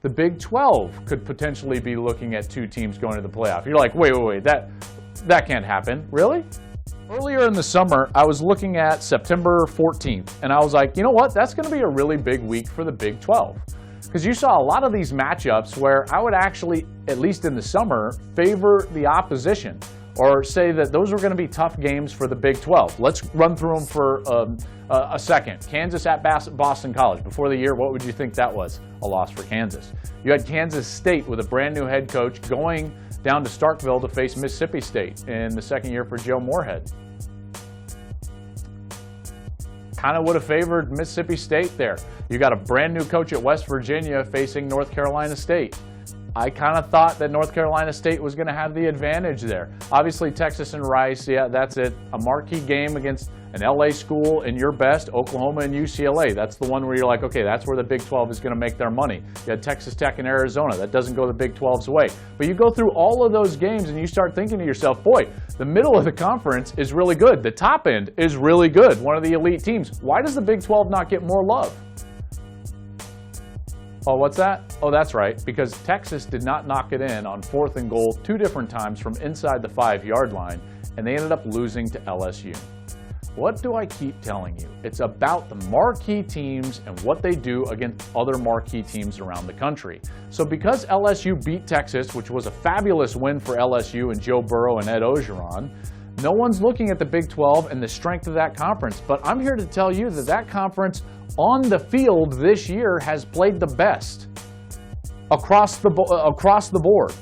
the Big 12 could potentially be looking at two teams going to the playoff. You're like, wait, that can't happen. Really? Earlier in the summer, I was looking at September 14th, and I was like, you know what? That's going to be a really big week for the Big 12. Because you saw a lot of these matchups where I would actually, at least in the summer, favor the opposition or say that those are going to be tough games for the Big 12. Let's run through them for a second. Kansas at Boston College. Before the year, what would you think that was? A loss for Kansas. You had Kansas State with a brand new head coach going down to Starkville to face Mississippi State in the second year for Joe Moorhead. Kind of would have favored Mississippi State there. You got a brand new coach at West Virginia facing North Carolina State. I kind of thought that North Carolina State was going to have the advantage there. Obviously, Texas and Rice, yeah, that's it. A marquee game against an LA school in your best, Oklahoma and UCLA. That's the one where you're like, okay, that's where the Big 12 is going to make their money. You had Texas Tech and Arizona. That doesn't go the Big 12's way. But you go through all of those games and you start thinking to yourself, boy, the middle of the conference is really good. The top end is really good. One of the elite teams. Why does the Big 12 not get more love? Oh, what's that? Oh, that's right, because Texas did not knock it in on 4th and goal 2 different times from inside the 5-yard line, and they ended up losing to LSU. What do I keep telling you? It's about the marquee teams and what they do against other marquee teams around the country. So because LSU beat Texas, which was a fabulous win for LSU and Joe Burrow and Ed Orgeron, no one's looking at the Big 12 and the strength of that conference. But I'm here to tell you that that conference on the field this year has played the best across the board.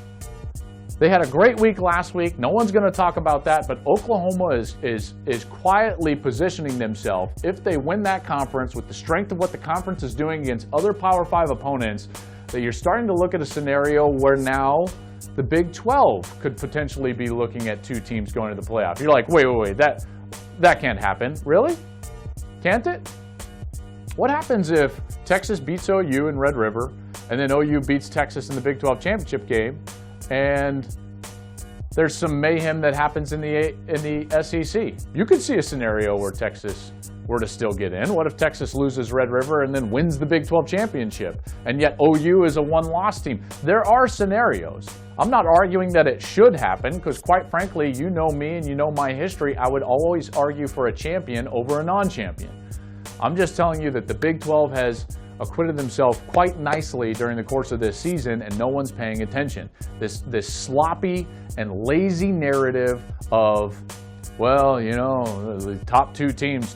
They had a great week last week. No one's going to talk about that, but Oklahoma is quietly positioning themselves, if they win that conference with the strength of what the conference is doing against other Power 5 opponents, that you're starting to look at a scenario where now the Big 12 could potentially be looking at two teams going to the playoff. You're like, wait, that can't happen. Really? Can't it? What happens if Texas beats OU in Red River, and then OU beats Texas in the Big 12 championship game, and there's some mayhem that happens in the SEC? You could see a scenario where Texas were to still get in. What if Texas loses Red River and then wins the Big 12 championship, and yet OU is a one-loss team? There are scenarios. I'm not arguing that it should happen, because quite frankly, you know me and you know my history. I would always argue for a champion over a non-champion. I'm just telling you that the Big 12 has acquitted themselves quite nicely during the course of this season, and no one's paying attention. This sloppy and lazy narrative of, well, you know, the top two teams.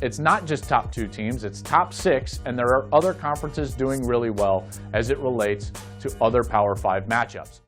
It's not just top 2 teams, it's top 6, and there are other conferences doing really well as it relates to other Power 5 matchups.